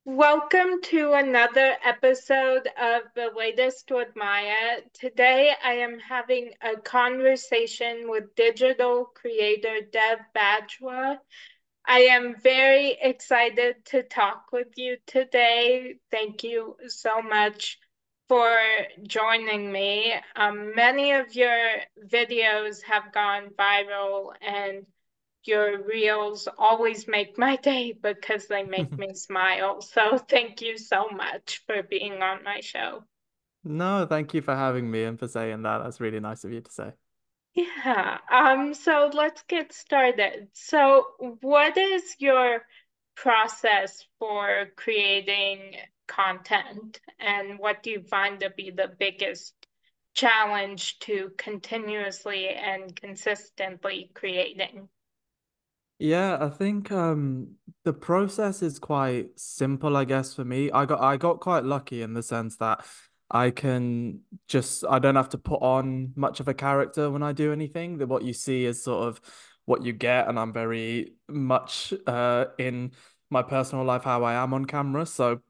Welcome to another episode of The Latest with Maya. Today I am having a conversation with digital creator Dev Bajwa. I am very excited to talk with you today. Thank you so much for joining me. Many of your videos have gone viral, and your reels always make my day because they make me smile. So thank you so much for being on my show. No, thank you for having me and for saying that. That's really nice of you to say. Yeah, so let's get started. So, what is your process for creating content, and what do you find to be the biggest challenge to continuously and consistently creating? Yeah, I think the process is quite simple, I guess, for me. I got quite lucky in the sense that I don't have to put on much of a character when I do anything. That what you see is sort of what you get, and I'm very much in my personal life how I am on camera. So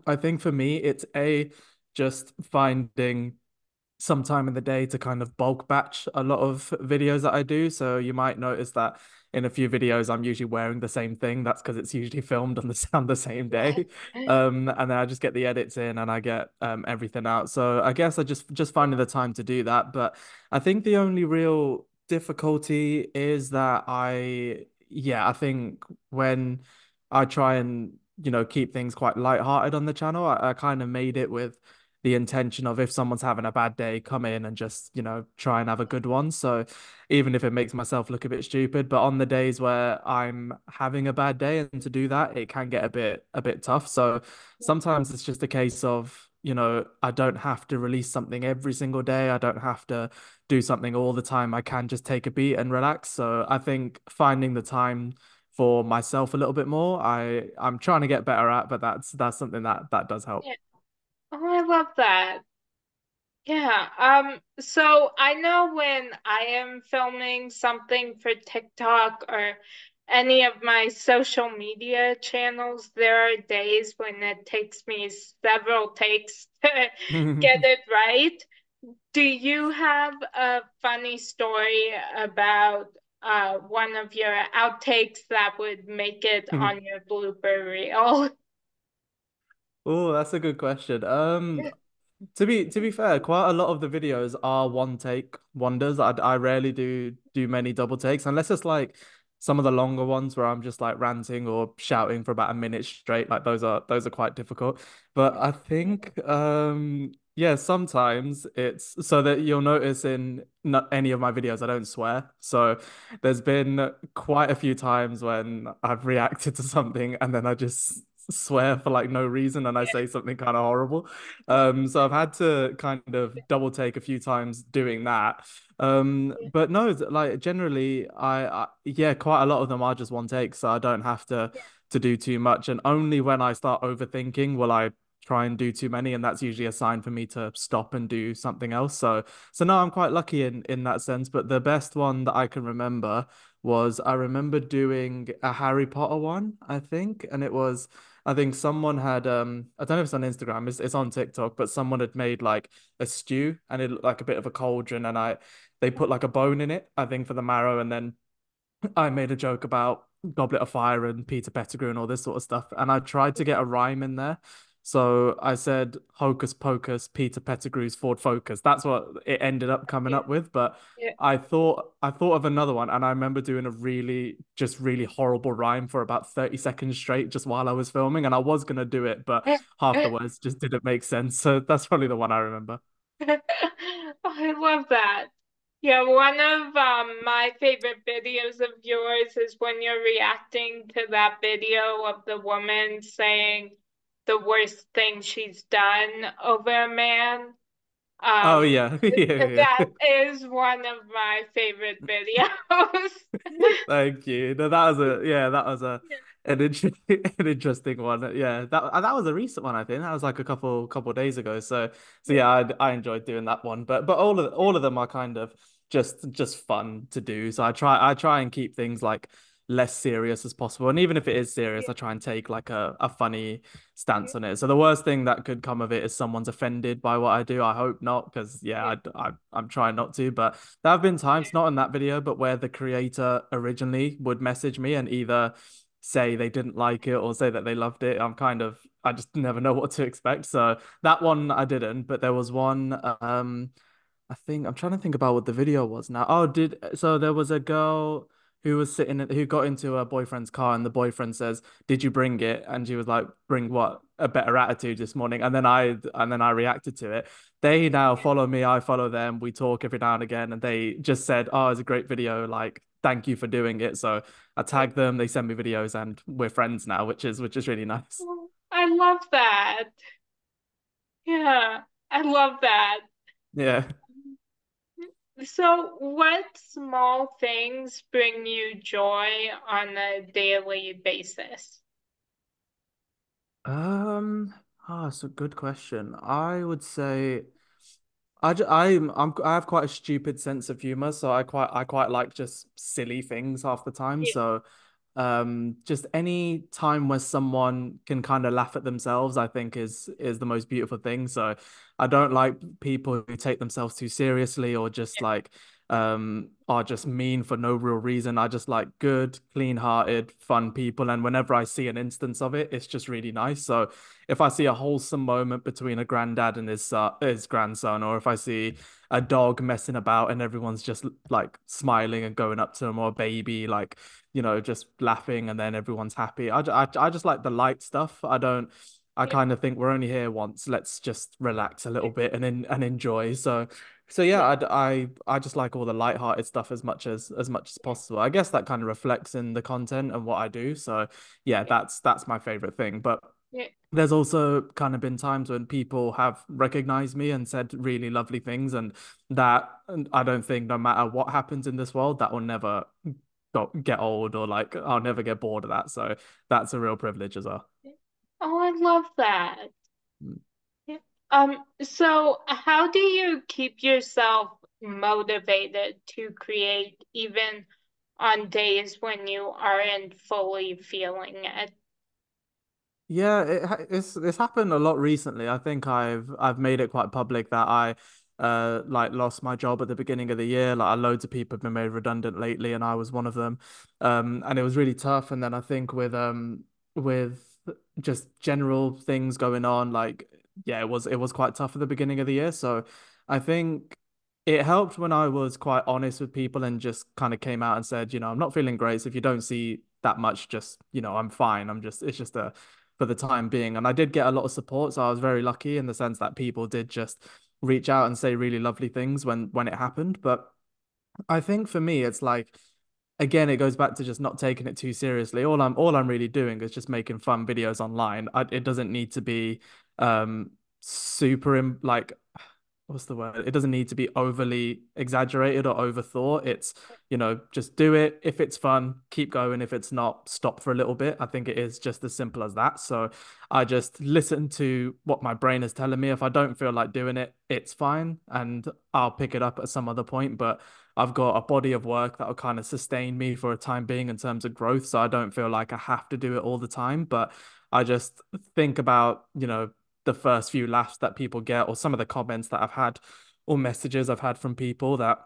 I think for me it's a just finding some time in the day to kind of bulk batch a lot of videos that I do. So you might notice that in a few videos I'm usually wearing the same thing. That's because it's usually filmed on the same day. And then I just get the edits in and I get everything out. So I guess I just finding the time to do that. But I think the only real difficulty is that I think when I try and keep things quite lighthearted on the channel, I kind of made it with the intention of if someone's having a bad day, come in and just, try and have a good one. So even if it makes myself look a bit stupid, but on the days where I'm having a bad day and to do that, it can get a bit tough. So sometimes it's just a case of, I don't have to release something every single day. I don't have to do something all the time. I can just take a beat and relax. So I think finding the time for myself a little bit more, I'm trying to get better at, but that's something that does help. Yeah. Oh, I love that. Yeah, so I know when I am filming something for TikTok or any of my social media channels, there are days when it takes me several takes to get it right. Do you have a funny story about one of your outtakes that would make it on your blooper reel? Oh, that's a good question. To be fair, quite a lot of the videos are one take wonders. I rarely do many double takes unless it's like some of the longer ones where I'm just like ranting or shouting for about a minute straight. Like those are quite difficult. But I think yeah, sometimes it's so that you'll notice in not any of my videos I don't swear. So there's been quite a few times when I've reacted to something and then I just swear for like no reason and I say something kind of horrible. So I've had to kind of double take a few times doing that. But no, like generally, yeah, quite a lot of them are just one take, so I don't have to do too much. And only when I start overthinking will I try and do too many, and that's usually a sign for me to stop and do something else. So no, I'm quite lucky in that sense. But the best one that I can remember was I remember doing a Harry Potter one, I think, and it was. I think someone had I don't know if it's on Instagram, it's on TikTok, but someone had made like a stew and it looked like a bit of a cauldron and I they put like a bone in it, I think for the marrow, and then I made a joke about Goblet of Fire and Peter Pettigrew and all this sort of stuff. And I tried to get a rhyme in there. So I said Hocus Pocus, Peter Pettigrew's Ford Focus. That's what it ended up coming Yeah, up with. But yeah, I thought of another one and I remember doing a really horrible rhyme for about 30 seconds straight just while I was filming. And I was gonna do it, but half the yeah. words just didn't make sense. So that's probably the one I remember. I love that. Yeah, one of my favorite videos of yours is when you're reacting to that video of the woman saying the worst thing she's done over a man. Oh Um, yeah. Yeah, that yeah. is one of my favorite videos. Thank you. No, that was a an interesting an interesting one. Yeah, that was a recent one, I think. That was like a couple days ago. So yeah, I enjoyed doing that one. But all of them are kind of just fun to do. So I try and keep things like less serious as possible. And even if it is serious, I try and take like a funny stance on it. So the worst thing that could come of it is someone's offended by what I do. I hope not, because yeah, I'm trying not to. But there have been times, not in that video, but where the creator originally would message me and either say they didn't like it or say that they loved it. I just never know what to expect. So that one I didn't, but there was one I think I'm trying to think about what the video was now. So there was a girl who was who got into her boyfriend's car and the boyfriend says, "Did you bring it?" And she was like, "Bring what? A better attitude this morning." And then I reacted to it. They now follow me, I follow them, we talk every now and again, and they just said, "Oh, it's a great video, like thank you for doing it." So I tag them, they send me videos and we're friends now, which is really nice. I love that. Yeah, I love that. Yeah. So, what small things bring you joy on a daily basis? It's a good question. I would say I have quite a stupid sense of humor, so I quite like just silly things half the time. Yeah, So just any time where someone can kind of laugh at themselves, I think is the most beautiful thing. So I don't like people who take themselves too seriously or just like are just mean for no real reason. I just like good, clean-hearted, fun people, and whenever I see an instance of it, it's just really nice. So if I see a wholesome moment between a granddad and his grandson, or if I see a dog messing about and everyone's just like smiling and going up to him, or a baby like just laughing and then everyone's happy. I just like the light stuff. I yeah, kind of think we're only here once. Let's just relax a little bit and enjoy. So yeah, yeah, I just like all the light-hearted stuff as much as possible. I guess that kind of reflects in the content and what I do. So yeah, yeah, that's my favorite thing. But yeah, there's also kind of been times when people have recognized me and said really lovely things, and I don't think no matter what happens in this world, that will never get old or like I'll never get bored of that. So that's a real privilege as well. yeah. Oh, I love that. Mm. Yeah. So how do you keep yourself motivated to create even on days when you aren't fully feeling it? Yeah, it's happened a lot recently. I think I've made it quite public that I like lost my job at the beginning of the year. Like loads of people have been made redundant lately, and I was one of them. And it was really tough. And then I think with just general things going on, like yeah, it was quite tough at the beginning of the year. So I think it helped when I was quite honest with people and just kind of came out and said, I'm not feeling great. So if you don't see that much, just I'm fine. It's just a for the time being. And I did get a lot of support, so I was very lucky in the sense that people did just reach out and say really lovely things when it happened. But I think for me, it's like again, it goes back to just not taking it too seriously. All I'm really doing is just making fun videos online. It doesn't need to be super like what's the word? It doesn't need to be overly exaggerated or overthought. It's, just do it. If it's fun, keep going. If it's not, stop for a little bit. I think it is just as simple as that. So I just listen to what my brain is telling me. If I don't feel like doing it, it's fine. And I'll pick it up at some other point. But I've got a body of work that will kind of sustain me for a time being in terms of growth. So I don't feel like I have to do it all the time. But I just think about, the first few laughs that people get, or some of the comments that I've had, or messages I've had from people that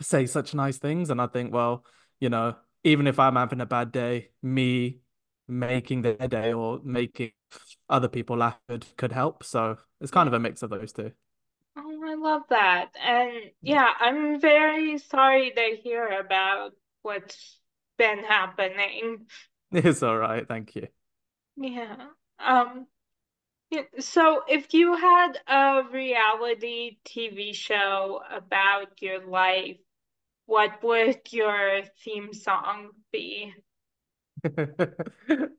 say such nice things. And I think, well, you know, even if I'm having a bad day, me making their day or making other people laugh could help. So it's kind Yeah. of a mix of those two. Oh, I love that. And yeah, I'm very sorry to hear about what's been happening. It's all right. Thank you. Yeah. Yeah, so if you had a reality TV show about your life, what would your theme song be?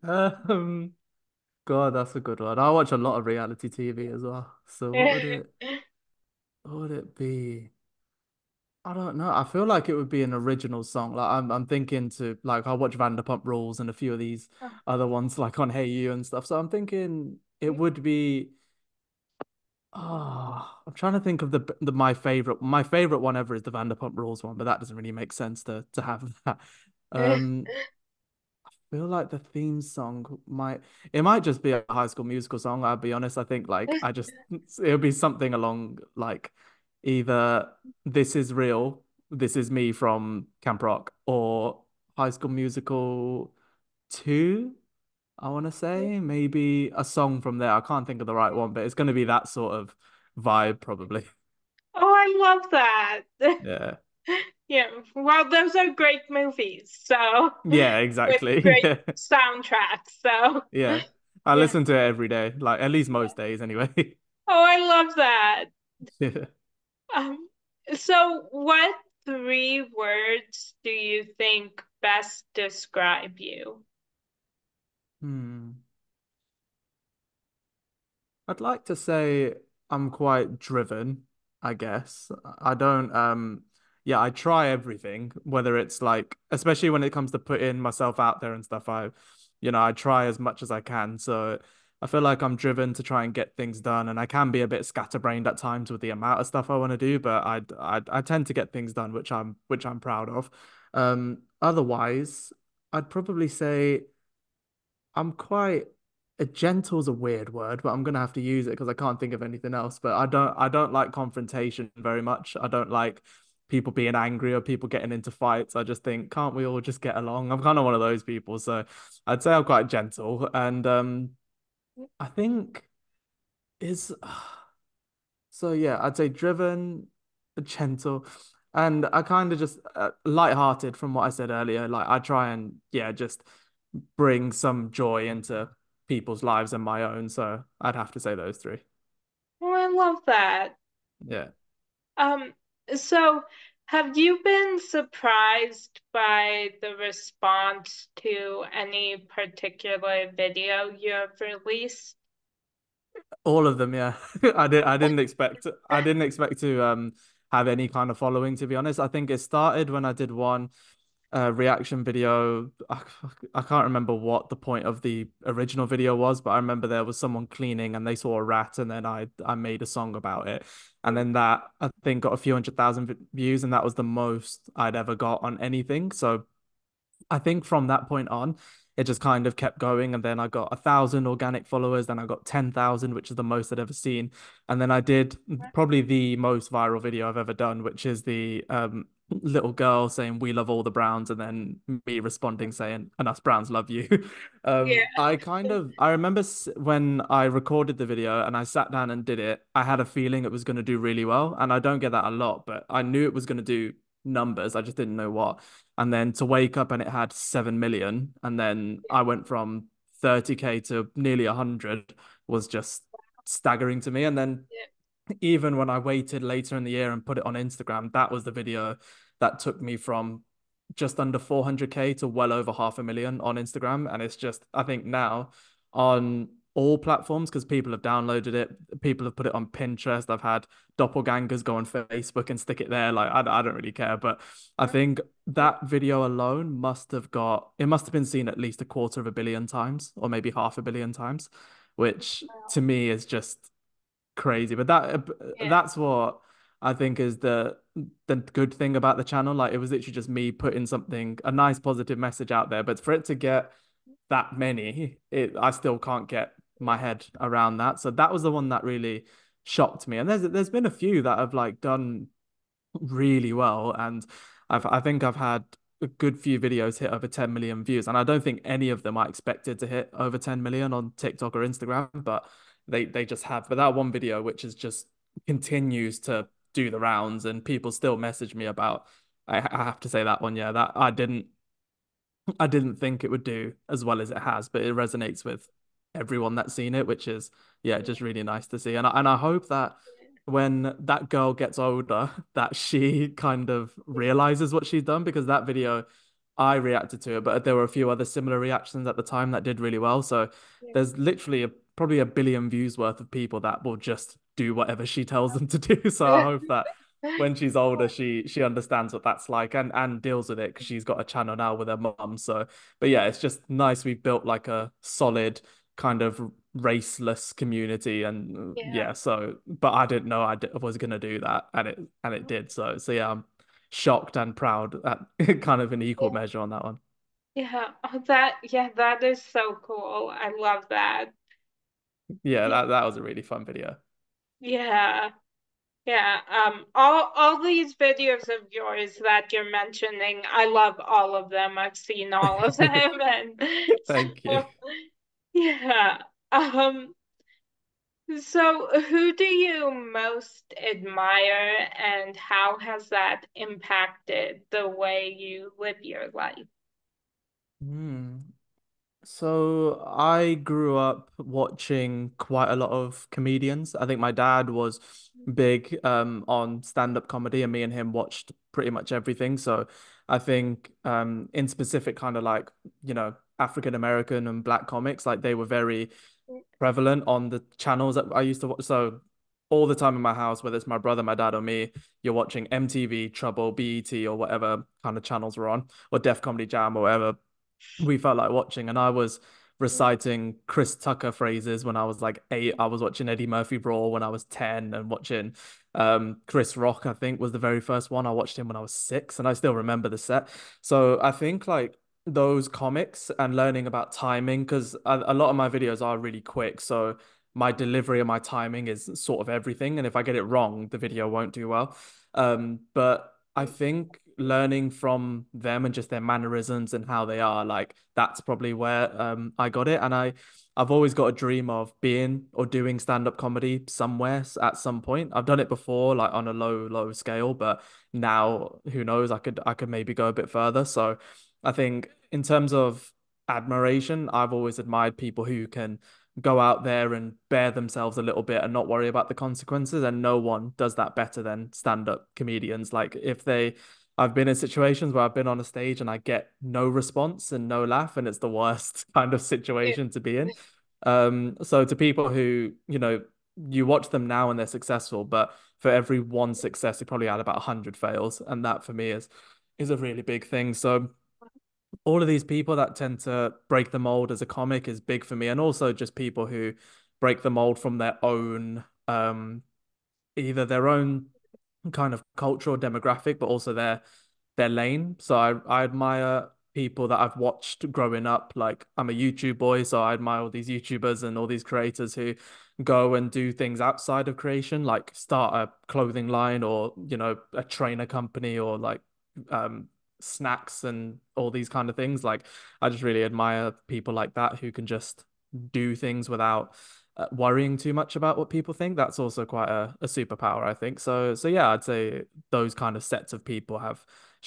um, God, that's a good one. I watch a lot of reality TV as well. So what would it be? I don't know. I feel like it would be an original song. Like I'm thinking to like I watch Vanderpump Rules and a few of these other ones like on Hey You and stuff. So I'm thinking it would be I'm trying to think of the my favorite one ever is the Vanderpump Rules one, but that doesn't really make sense to have that. Um feel like the theme song might just be a High School Musical song. I'll be honest. I think like I just it'll be something along like either This Is Real, This Is Me from Camp Rock, or High School Musical 2. I want to say maybe a song from there. I can't think of the right one, but it's going to be that sort of vibe probably. Oh, I love that. Yeah. Yeah, well, those are great movies, so Yeah, with exactly. great soundtracks. So, Yeah. I yeah. listen to it every day, like at least most days anyway. Oh, I love that. Yeah. Um, so what three words do you think best describe you? Hmm. I'd like to say I'm quite driven, I guess. I don't yeah, I try everything, whether it's like especially when it comes to putting myself out there and stuff, I try as much as I can. So I feel like I'm driven to try and get things done, and I can be a bit scatterbrained at times with the amount of stuff I want to do, but I tend to get things done, which I'm proud of. Otherwise, I'd probably say I'm quite a gentle's a weird word, but I'm gonna have to use it because I can't think of anything else. But I don't like confrontation very much. I don't like people being angry or people getting into fights. I just think, can't we all just get along? I'm kind of one of those people. So I'd say I'm quite gentle. And I think is so yeah, I'd say driven, gentle, and I kind of just light-hearted from what I said earlier. Like I try and yeah, just bring some joy into people's lives and my own. So I'd have to say those three. Oh, I love that. Yeah. Um, so have you been surprised by the response to any particular video you have released? All of them, yeah. I didn't expect to have any kind of following, to be honest. I think it started when I did one reaction video. I can't remember what the point of the original video was, but I remember there was someone cleaning and they saw a rat, and then I made a song about it. And then that I think got a few 100,000 views, and that was the most I'd ever got on anything. So I think from that point on, it just kind of kept going. And then I got 1,000 organic followers. Then I got 10,000, which is the most I'd ever seen. And then I did probably the most viral video I've ever done, which is the little girl saying, "We love all the Browns," and then me responding saying, "And us Browns love you." Yeah, I remember when I recorded the video and I sat down and did it, I had a feeling it was going to do really well. And I don't get that a lot, but I knew it was going to do numbers. I just didn't know what. And then to wake up and it had 7 million, and then I went from 30K to nearly 100 was just staggering to me. And then yeah, even when I waited later in the year and put it on Instagram, that was the video that took me from just under 400K to well over 500,000 on Instagram. And it's just, I think now on all platforms, because people have downloaded it, people have put it on Pinterest. I've had doppelgangers go on Facebook and stick it there. Like, I don't really care. But I think yeah, that video alone must have been seen at least 250 million times, or maybe 500 million times, which to me is just crazy. But yeah, that's what I think is the good thing about the channel. Like it was literally just me putting something, a nice positive message out there. But for it to get that many, I still can't get my head around that. So that was the one that really shocked me. And there's been a few that have like done really well. And I think I've had a good few videos hit over 10 million views. And I don't think any of them I expected to hit over 10 million on TikTok or Instagram, but they just have. But that one video, which is just continues to do the rounds and people still message me about, I have to say that one, yeah, that I didn't think it would do as well as it has, but it resonates with everyone that's seen it, which is yeah, just really nice to see. And I hope that when that girl gets older, that she kind of realizes what she's done, because that video I reacted to it, but there were a few other similar reactions at the time that did really well. So yeah, there's literally probably a billion views worth of people that will just do whatever she tells them to do. So I yeah. hope that when she's older, she understands what that's like and deals with it, because she's got a channel now with her mum. So, but yeah, it's just nice we've built like a solid kind of raceless community, and Yeah. yeah. So, but I didn't know was gonna do that, and it did. So yeah, I'm shocked and proud at kind of an equal measure on that one. Yeah. Oh, that is so cool. I love that. Yeah, Yeah. that was a really fun video. Yeah. Yeah, all these videos of yours that you're mentioning, I love all of them. I've seen all of them, and Thank you. so yeah. Um, so who do you most admire, and how has that impacted the way you live your life? Hmm. So I grew up watching quite a lot of comedians. I think my dad was big on stand-up comedy, and me and him watched pretty much everything. So I think in specific kind of like, African American and black comics, like they were very prevalent on the channels that I used to watch. So all the time in my house, whether it's my brother, my dad, or me, you're watching MTV, Trouble, BET, or whatever kind of channels we're on, or Def Comedy Jam, or whatever we felt like watching. And I was reciting Chris Tucker phrases when I was like 8. I was watching Eddie Murphy Brawl when I was 10 and watching Chris Rock, I think, was the very first one. I watched him when I was 6 and I still remember the set. So I think like those comics and learning about timing, because a lot of my videos are really quick. So my delivery and my timing is sort of everything. And if I get it wrong, the video won't do well. But I think learning from them and just their mannerisms and how they are, like that's probably where I got it. And I've always got a dream of being or doing stand-up comedy somewhere at some point. I've done it before, like on a low scale, but now who knows, I could maybe go a bit further. So I think in terms of admiration, I've always admired people who can go out there and bear themselves a little bit and not worry about the consequences. And no one does that better than stand-up comedians. Like I've been in situations where I've been on a stage and I get no response and no laugh, and it's the worst kind of situation to be in. So to people who, you watch them now and they're successful, but for every one success, they probably had about 100 fails. And that for me is a really big thing. So all of these people that tend to break the mold as a comic is big for me, and also just people who break the mold from their own either their own kind of cultural demographic, but also their lane. So I admire people that I've watched growing up. Like I'm a YouTube boy, so I admire all these YouTubers and all these creators who go and do things outside of creation, like start a clothing line or, a trainer company or like um snacks and all these kind of things. Like I just really admire people like that who can just do things without worrying too much about what people think. That's also quite a superpower, I think. So yeah, I'd say those kind of sets of people have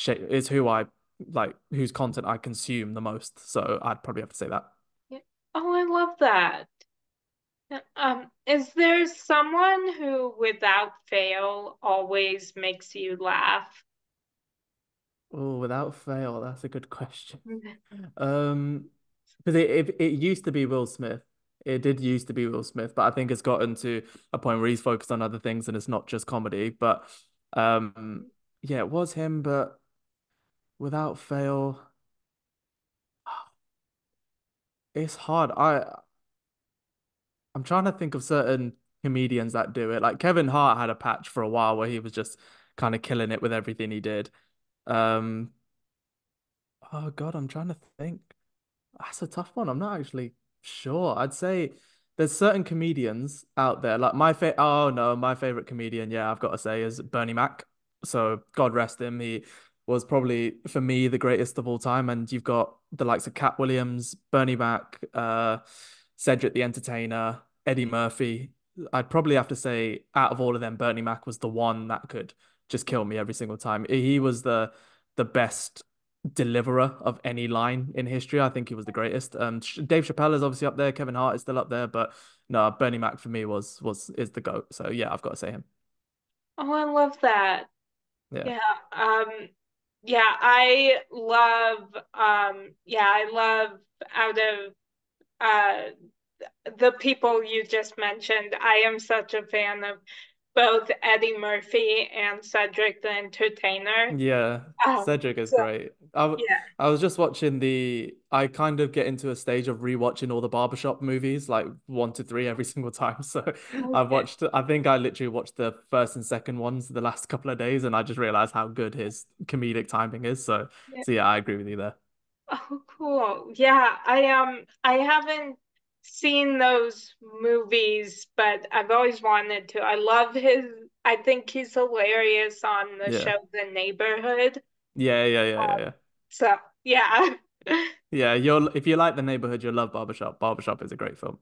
is who I like, whose content I consume the most. So I'd probably have to say that. Yeah. Oh, I love that. Is there someone who, without fail, always makes you laugh? Oh, without fail, that's a good question. Um, because it used to be Will Smith. It did used to be Will Smith, but I think it's gotten to a point where he's focused on other things and it's not just comedy. But um, yeah, it was him, but without fail, it's hard. I'm trying to think of certain comedians that do it. Like Kevin Hart had a patch for a while where he was just kind of killing it with everything he did. Um, oh God, I'm trying to think. That's a tough one. I'm not actually sure. I'd say there's certain comedians out there. Like oh no, my favorite comedian, yeah, I've got to say is Bernie Mac. So God rest him. He was probably for me the greatest of all time. And you've got the likes of Cat Williams, Bernie Mac, Cedric the Entertainer, Eddie Murphy. I'd probably have to say out of all of them, Bernie Mac was the one that could just kill me every single time. He was the best deliverer of any line in history. I think he was the greatest. Dave Chappelle is obviously up there. Kevin Hart is still up there, but no, Bernie Mac for me was is the GOAT. So yeah, I've got to say him. Oh, I love that. Yeah. Yeah. Yeah, I love out of uh the people you just mentioned, I am such a fan of both Eddie Murphy and Cedric the Entertainer. Yeah, Cedric is So great. yeah. I was just watching I kind of get into a stage of rewatching all the barbershop movies, like 1 to 3 every single time. So Okay. I think I literally watched the first and second ones the last couple of days, and I just realized how good his comedic timing is. So Yeah. yeah, I agree with you there. Oh, cool. Yeah, I haven't seen those movies, but I've always wanted to. I think he's hilarious on the Yeah. show The Neighborhood. Yeah, yeah, yeah, yeah, yeah. So, yeah. Yeah, you'll if you like The Neighborhood, you'll love Barbershop. Barbershop is a great film.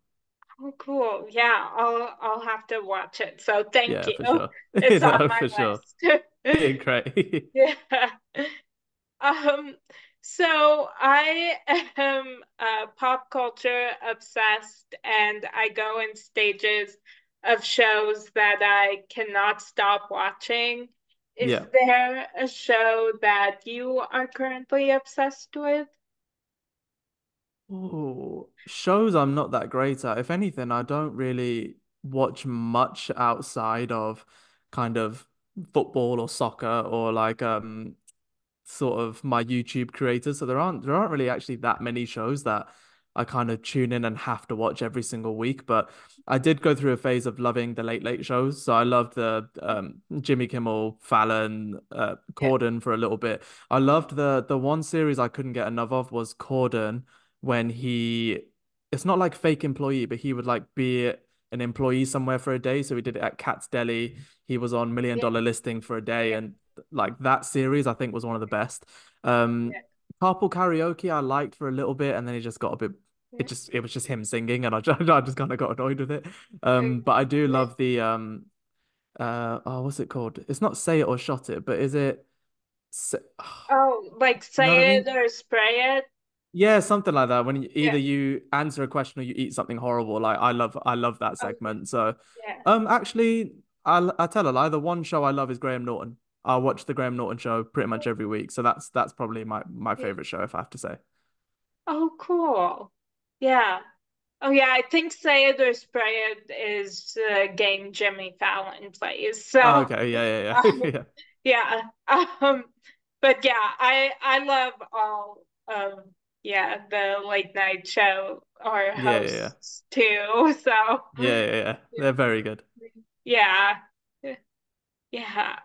Oh, cool. Yeah, I'll have to watch it. So, thank Yeah, you. for sure. It's on No, my for sure. list. Yeah, great. Yeah. Um, so I am pop culture obsessed, and I go in stages of shows that I cannot stop watching. Is Yeah. there a show that you are currently obsessed with? Oh, shows I'm not that great at. If anything, I don't really watch much outside of kind of football or soccer or like sort of my YouTube creators. So there aren't really actually that many shows that I kind of tune in and have to watch every single week. But I did go through a phase of loving the late late shows. So I loved the Jimmy Kimmel, Fallon, Yeah, Corden for a little bit. I loved the one series I couldn't get enough of was Corden when he it's not like fake employee, but he would like be an employee somewhere for a day. So he did it at Cat's Deli. He was on Million yeah, Dollar Listing for a day, yeah, and like that series I think was one of the best. Um, yeah, Carpool Karaoke I liked for a little bit, and then it just got a bit. yeah, It was just him singing, and I just kind of got annoyed with it. yeah, But I do yeah. love the oh, what's it called? It's not Say It or Shot It, but is it? Say... Oh, like You know what I say it mean? or spray it? Yeah, something like that. When Yeah. either you answer a question or you eat something horrible. Like I love that Oh, segment. So, yeah. actually, I tell a lie. The one show I love is Graham Norton. I watch the Graham Norton show pretty much every week. So that's probably my Yeah. favorite show if I have to say. Oh, cool. Yeah. Oh yeah, I think Say It or Spray It is a game Jimmy Fallon plays. Oh, So okay, yeah, yeah, um, yeah, yeah. But yeah, I love all of yeah the late night show or yeah, yeah, yeah, hosts too. So yeah, yeah, yeah. They're very good. yeah, yeah.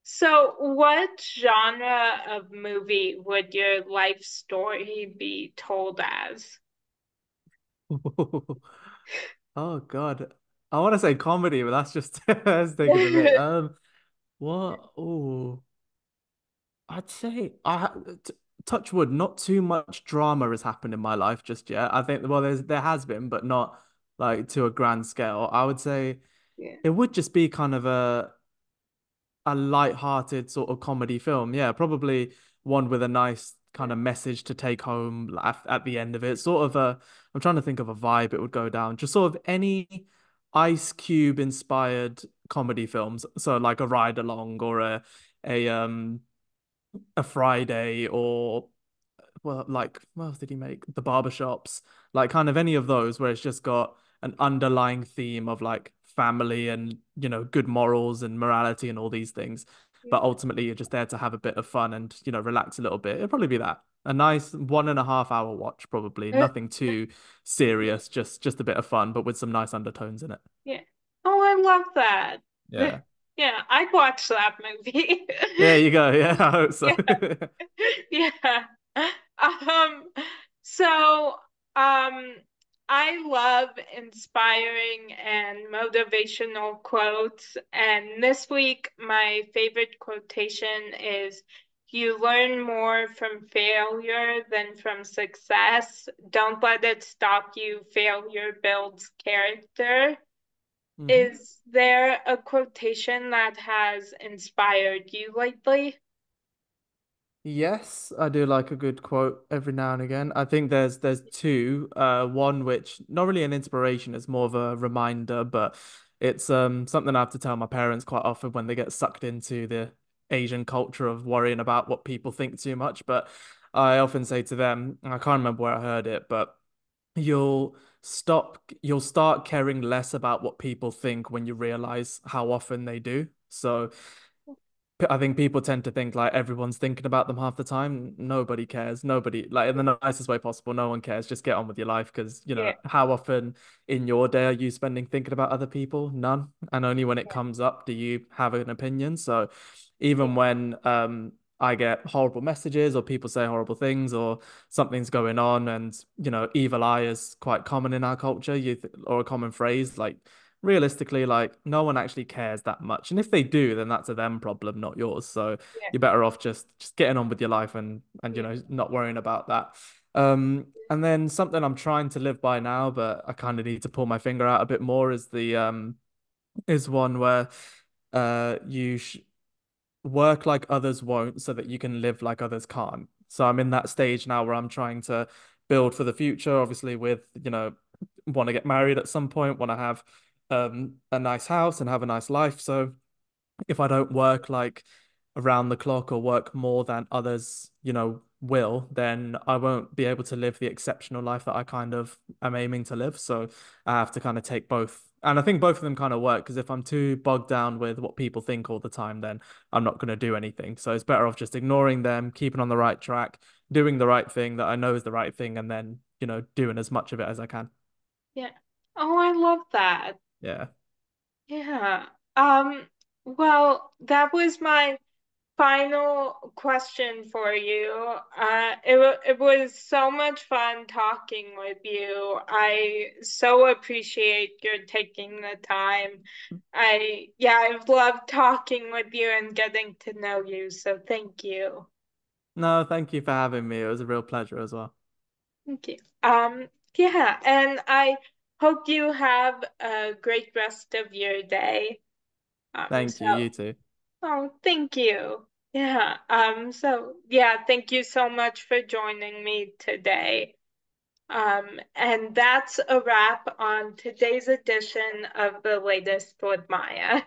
So what genre of movie would your life story be told as? Oh God, I want to say comedy, but that's just that's taking a bit. What? Oh. I'd say touch wood, not too much drama has happened in my life just yet. I think well there has been, but not like to a grand scale. I would say Yeah. it would just be kind of a light-hearted sort of comedy film. Yeah, probably one with a nice kind of message to take home at the end of it. Sort of I'm trying to think of a vibe it would go down. Just sort of any Ice Cube inspired comedy films. So like a Ride Along or a a Friday or well, like what else did he make? The barbershops, like kind of any of those where it's just got an underlying theme of like family and good morals and morality and all these things. But ultimately, you're just there to have a bit of fun and relax a little bit. It'd probably be that a nice 1.5 hour watch, probably Yeah. nothing too serious, just a bit of fun, but with some nice undertones in it. Yeah. Oh, I love that. Yeah, Yeah, I'd watch that movie. there you go. Yeah, I hope so. Yeah. Yeah. Um, so um I love inspiring and motivational quotes, and this week my favorite quotation is you learn more from failure than from success. Don't let it stop you. Failure builds character. Mhm. Is there a quotation that has inspired you lately? Yes, I do like a good quote every now and again. I think there's two. One which not really an inspiration, it's more of a reminder, but it's something I have to tell my parents quite often when they get sucked into the Asian culture of worrying about what people think too much. But I often say to them, and I can't remember where I heard it, but you'll start caring less about what people think when you realize how often they do. So I think people tend to think like everyone's thinking about them half the time. Nobody cares. Nobody, like in the nicest way possible, no one cares. Just get on with your life because, Yeah, how often in your day are you spending thinking about other people? None. And only when it yeah, comes up do you have an opinion. So yeah, even when I get horrible messages or people say horrible things or something's going on. And, evil eye is quite common in our culture, or a common phrase. Like, realistically, like, no one actually cares that much. And if they do, then that's a them problem, not yours. So Yeah. you're better off just getting on with your life and Yeah. not worrying about that. And then something I'm trying to live by now, but I kind of need to pull my finger out a bit more is the is one where you sh work like others won't so that you can live like others can't. So I'm in that stage now where I'm trying to build for the future, obviously with, want to get married at some point, want to have a nice house and have a nice life. So if I don't work like around the clock or work more than others, will, then I won't be able to live the exceptional life that I kind of am aiming to live. So I have to kind of take both. And I think both of them kind of work because if I'm too bogged down with what people think all the time, then I'm not going to do anything. So it's better off just ignoring them, keeping on the right track, doing the right thing that I know is the right thing, and then, doing as much of it as I can. Yeah. Oh, I love that. Yeah. Yeah. Um, well, that was my final question for you. It was so much fun talking with you. I so appreciate your taking the time. I've loved talking with you and getting to know you, so thank you. No, thank you for having me. It was a real pleasure as well. Thank you. Yeah, and I hope you have a great rest of your day. Thank you. So You too. Oh, thank you. Yeah. Yeah, thank you so much for joining me today. And that's a wrap on today's edition of the latest with Maya.